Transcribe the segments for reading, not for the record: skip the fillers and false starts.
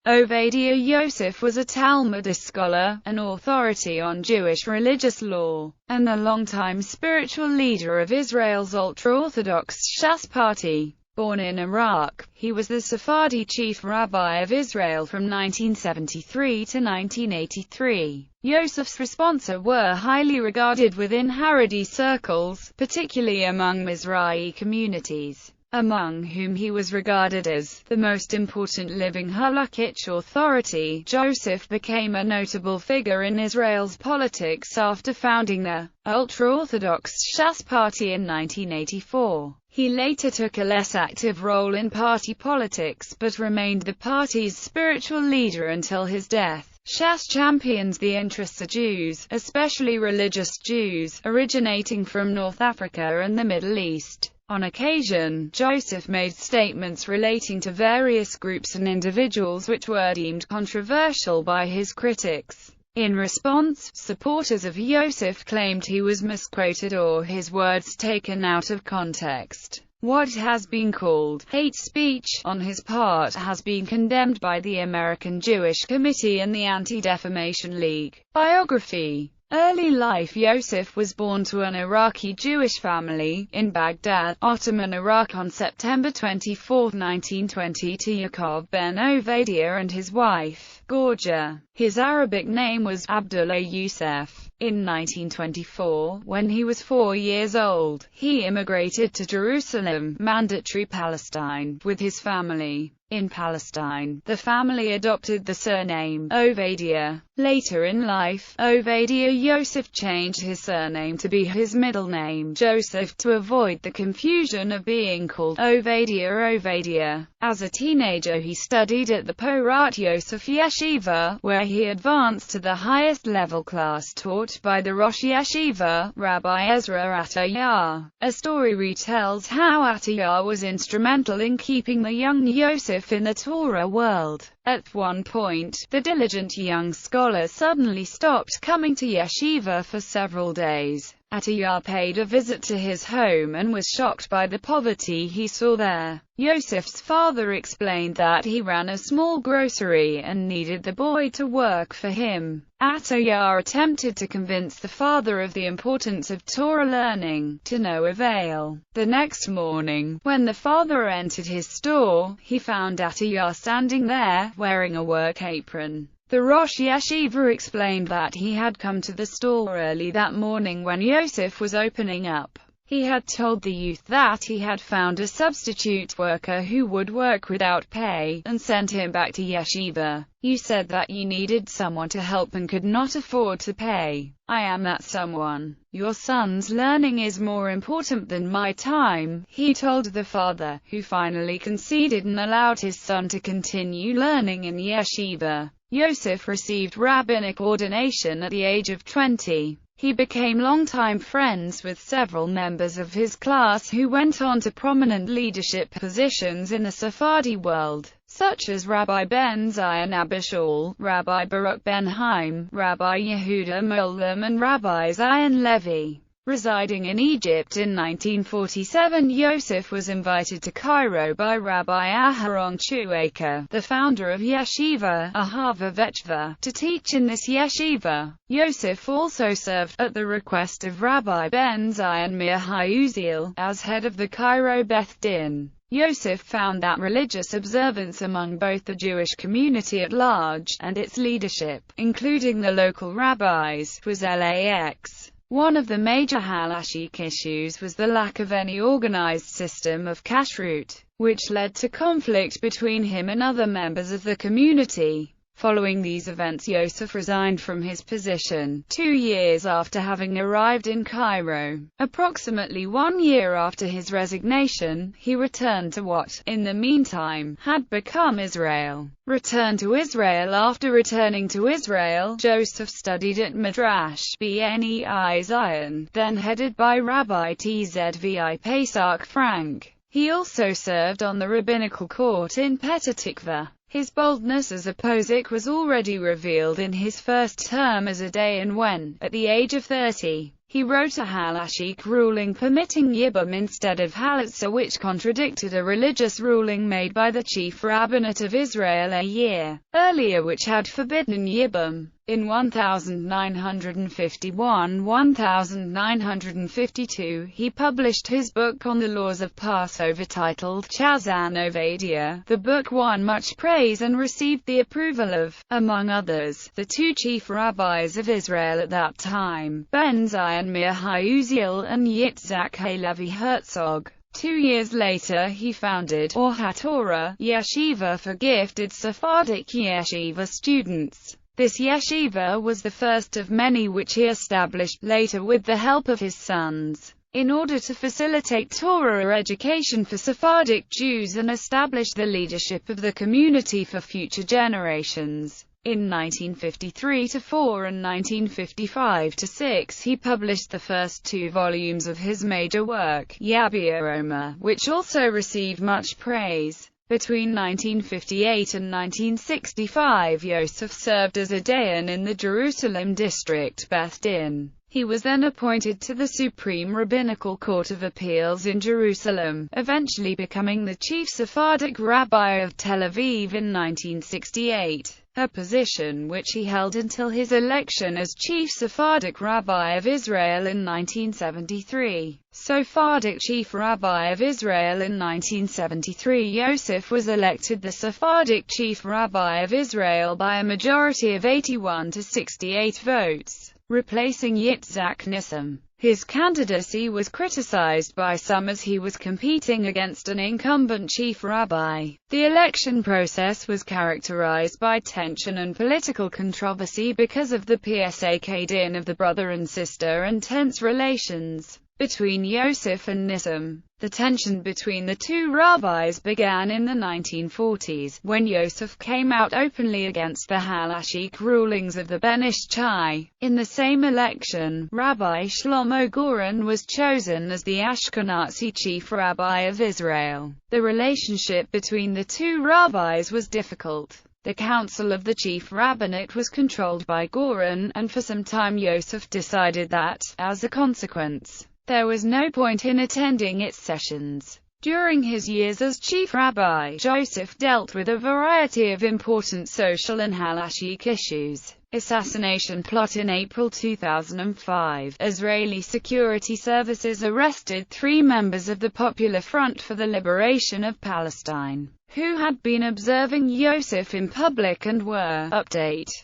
Ovadia Yosef was a Talmudist scholar, an authority on Jewish religious law, and a longtime spiritual leader of Israel's ultra-Orthodox Shas party. Born in Iraq, he was the Sephardi chief rabbi of Israel from 1973 to 1983. Yosef's responsa were highly regarded within Haredi circles, particularly among Mizrahi communities, among whom he was regarded as the most important living halakhic authority. Yosef became a notable figure in Israel's politics after founding the ultra-Orthodox Shas party in 1984. He later took a less active role in party politics but remained the party's spiritual leader until his death. Shas champions the interests of Jews, especially religious Jews, originating from North Africa and the Middle East. On occasion, Yosef made statements relating to various groups and individuals which were deemed controversial by his critics. In response, supporters of Yosef claimed he was misquoted or his words taken out of context. What has been called hate speech on his part has been condemned by the American Jewish Committee and the Anti-Defamation League. Biography. Early life. Yosef was born to an Iraqi Jewish family, in Baghdad, Ottoman Iraq on September 24, 1920 to Yaakov ben Ovadia and his wife, Georgia. His Arabic name was Abdullah Yosef. In 1924, when he was 4 years old, he immigrated to Jerusalem, Mandatory Palestine, with his family. In Palestine, the family adopted the surname Ovadia. Later in life, Ovadia Yosef changed his surname to be his middle name, Joseph, to avoid the confusion of being called Ovadia. As a teenager he studied at the Porat Yosef Yeshiva, where he advanced to the highest level class taught by the Rosh Yeshiva, Rabbi Ezra Atiyah. A story retells how Atiyah was instrumental in keeping the young Yosef in the Torah world. At one point, the diligent young scholar suddenly stopped coming to yeshiva for several days. Atiyah paid a visit to his home and was shocked by the poverty he saw there. Yosef's father explained that he ran a small grocery and needed the boy to work for him. Atiyah attempted to convince the father of the importance of Torah learning, to no avail. The next morning, when the father entered his store, he found Atiyah standing there, wearing a work apron. The Rosh Yeshiva explained that he had come to the store early that morning when Yosef was opening up. He had told the youth that he had found a substitute worker who would work without pay, and sent him back to yeshiva. You said that you needed someone to help and could not afford to pay. I am that someone. Your son's learning is more important than my time, he told the father, who finally conceded and allowed his son to continue learning in yeshiva. Yosef received rabbinic ordination at the age of 20. He became longtime friends with several members of his class who went on to prominent leadership positions in the Sephardi world, such as Rabbi Ben Zion Abishal, Rabbi Baruch Ben Haim, Rabbi Yehuda Molem and Rabbi Zion Levi. Residing in Egypt in 1947, Yosef was invited to Cairo by Rabbi Aharon Chuaker, the founder of Yeshiva Ahava Vechva, to teach in this yeshiva. Yosef also served, at the request of Rabbi Ben Zion Mir HaUziel, as head of the Cairo Beth Din. Yosef found that religious observance among both the Jewish community at large, and its leadership, including the local rabbis, was lax. One of the major halachic issues was the lack of any organized system of kashrut, which led to conflict between him and other members of the community. Following these events, Yosef resigned from his position 2 years after having arrived in Cairo. Approximately 1 year after his resignation, he returned to what, in the meantime, had become Israel. Return to Israel. After returning to Israel, Joseph studied at Midrash Bnei Zion, then headed by Rabbi Tzvi Pesach Frank. He also served on the rabbinical court in Petah Tikva. His boldness as a posek was already revealed in his first term as a dayan when, at the age of 30, He wrote a halachic ruling permitting Yibum instead of halatzah, which contradicted a religious ruling made by the chief rabbinate of Israel a year earlier which had forbidden Yibum. In 1951–1952 he published his book on the laws of Passover titled Chazan Ovadia. The book won much praise and received the approval of, among others, the two chief rabbis of Israel at that time, Ben Zion Meir Uziel and Yitzhak Halevi Herzog. 2 years later he founded Or HaTorah Yeshiva for gifted Sephardic yeshiva students. This yeshiva was the first of many which he established, later with the help of his sons, in order to facilitate Torah education for Sephardic Jews and establish the leadership of the community for future generations. In 1953–4 and 1955–6 he published the first 2 volumes of his major work, Yabia Omer, which also received much praise. Between 1958 and 1965 Yosef served as a dayan in the Jerusalem district Beth Din. He was then appointed to the Supreme Rabbinical Court of Appeals in Jerusalem, eventually becoming the chief Sephardic rabbi of Tel Aviv in 1968, a position which he held until his election as chief Sephardic rabbi of Israel in 1973. Sephardic chief rabbi of Israel in 1973, Yosef was elected the Sephardic chief rabbi of Israel by a majority of 81 to 68 votes, replacing Yitzhak Nissim. His candidacy was criticized by some as he was competing against an incumbent chief rabbi. The election process was characterized by tension and political controversy because of the Psak din of the brother and sister and tense relations between Yosef and Nissim. The tension between the two rabbis began in the 1940s, when Yosef came out openly against the halachic rulings of the Ben Ish Chai. In the same election, Rabbi Shlomo Goren was chosen as the Ashkenazi chief rabbi of Israel. The relationship between the two rabbis was difficult. The council of the chief rabbinate was controlled by Goren, and for some time Yosef decided that, as a consequence, there was no point in attending its sessions. During his years as chief rabbi, Yosef dealt with a variety of important social and halachic issues. Assassination plot. In April 2005, Israeli security services arrested 3 members of the Popular Front for the Liberation of Palestine, who had been observing Yosef in public and were,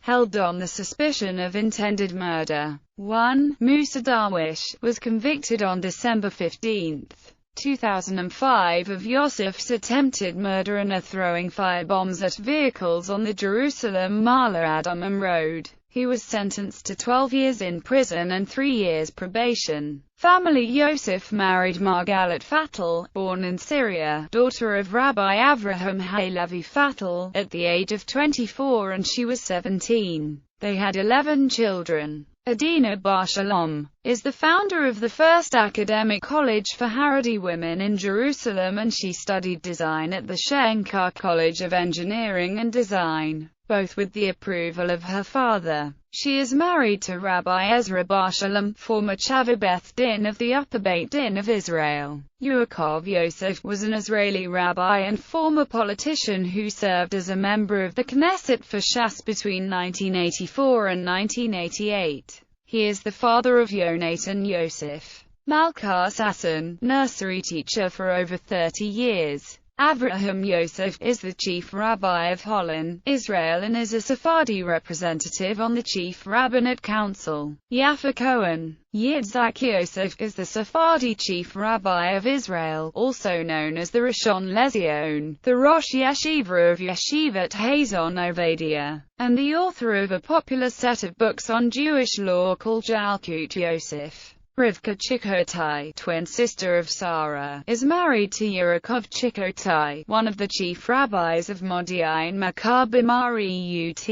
held on the suspicion of intended murder. 1. Musa Darwish was convicted on December 15, 2005 of Yosef's attempted murder and throwing firebombs at vehicles on the Jerusalem Ma'ale Adumim Road. He was sentenced to 12 years in prison and 3 years probation. Family. Yosef married Margalit Fatal, born in Syria, daughter of Rabbi Avraham Halevi Fatal, at the age of 24 and she was 17. They had 11 children. Adina Bar Shalom is the founder of the first academic college for Haredi women in Jerusalem, and she studied design at the Shenkar College of Engineering and Design, both with the approval of her father. She is married to Rabbi Ezra Bar Shalom, former Chavi Beth Din of the Upper Beit Din of Israel. Yaakov Yosef was an Israeli rabbi and former politician who served as a member of the Knesset for Shas between 1984 and 1988. He is the father of Yonatan Yosef. Malka Sasson, nursery teacher for over 30 years. Avraham Yosef is the chief rabbi of Holon, Israel, and is a Sephardi representative on the Chief Rabbinate Council. Yafa Cohen. Yitzhak Yosef is the Sephardi chief rabbi of Israel, also known as the Rishon Lezion, the Rosh Yeshiva of Yeshivat Hazon Ovadia, and the author of a popular set of books on Jewish law called Yalkut Yosef. Rivka Chikotai, twin sister of Sarah, is married to Yaakov Chikotai, one of the chief rabbis of Modi'in Maccabi Ut.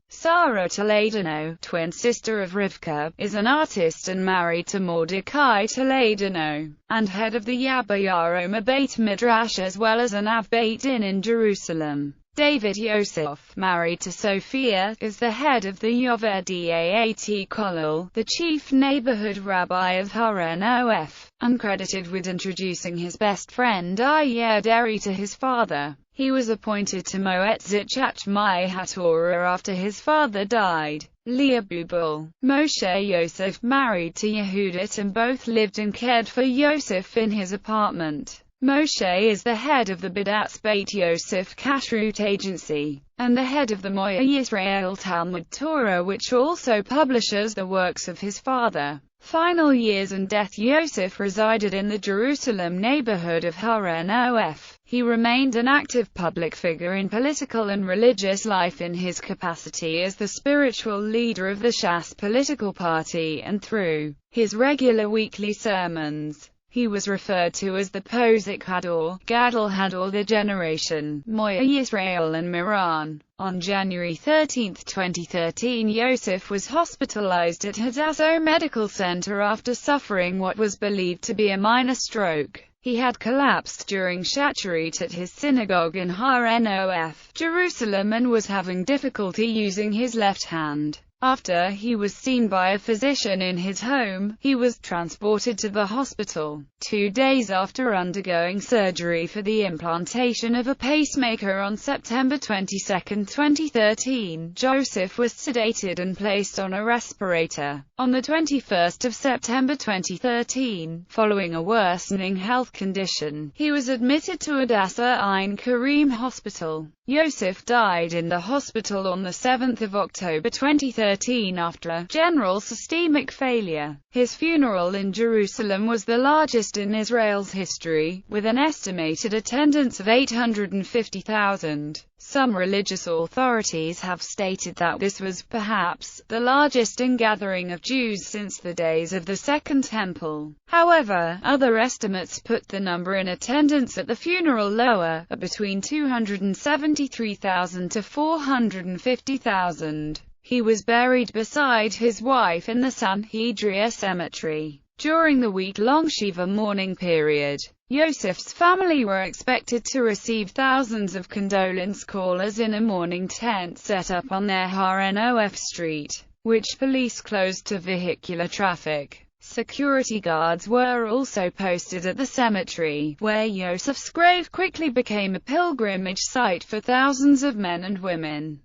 Sarah Toledano, twin sister of Rivka, is an artist and married to Mordecai Toledano, and head of the Yabba Yaroma Beit Midrash as well as an Av Beit Din in Jerusalem. David Yosef, married to Sophia, is the head of the Ovadia Kollel, the chief neighborhood rabbi of Haran Of, uncredited with introducing his best friend Ayer Deri to his father. He was appointed to Moetzet Chachmai HaTorah after his father died. Leah Bubal, Moshe Yosef, married to Yehudit, and both lived and cared for Yosef in his apartment. Moshe is the head of the Bidat Beit Yosef Kashrut Agency, and the head of the Moya Yisrael Talmud Torah, which also publishes the works of his father. Final years and death. Yosef resided in the Jerusalem neighborhood of Haran Of. He remained an active public figure in political and religious life in his capacity as the spiritual leader of the Shas political party, and through his regular weekly sermons. He was referred to as the Posek Hador, Gadol Hador, the generation, Moya Yisrael and Miran. On January 13, 2013, Yosef was hospitalized at Hadassah Medical Center after suffering what was believed to be a minor stroke. He had collapsed during Shacharit at his synagogue in Haran Of, Jerusalem, and was having difficulty using his left hand. After he was seen by a physician in his home, he was transported to the hospital. 2 days after undergoing surgery for the implantation of a pacemaker on September 22, 2013, Joseph was sedated and placed on a respirator. On the 21st of September 2013, following a worsening health condition, he was admitted to Hadassah Ein Karim Hospital. Yosef died in the hospital on the 7th of October 2013 after general systemic failure. His funeral in Jerusalem was the largest in Israel's history, with an estimated attendance of 850,000. Some religious authorities have stated that this was, perhaps, the largest ingathering of Jews since the days of the Second Temple. However, other estimates put the number in attendance at the funeral lower, at between 273,000 to 450,000. He was buried beside his wife in the Sanhedria Cemetery. During the week-long Shiva mourning period, Yosef's family were expected to receive thousands of condolence callers in a mourning tent set up on their Haran Of street, which police closed to vehicular traffic. Security guards were also posted at the cemetery, where Yosef's grave quickly became a pilgrimage site for thousands of men and women.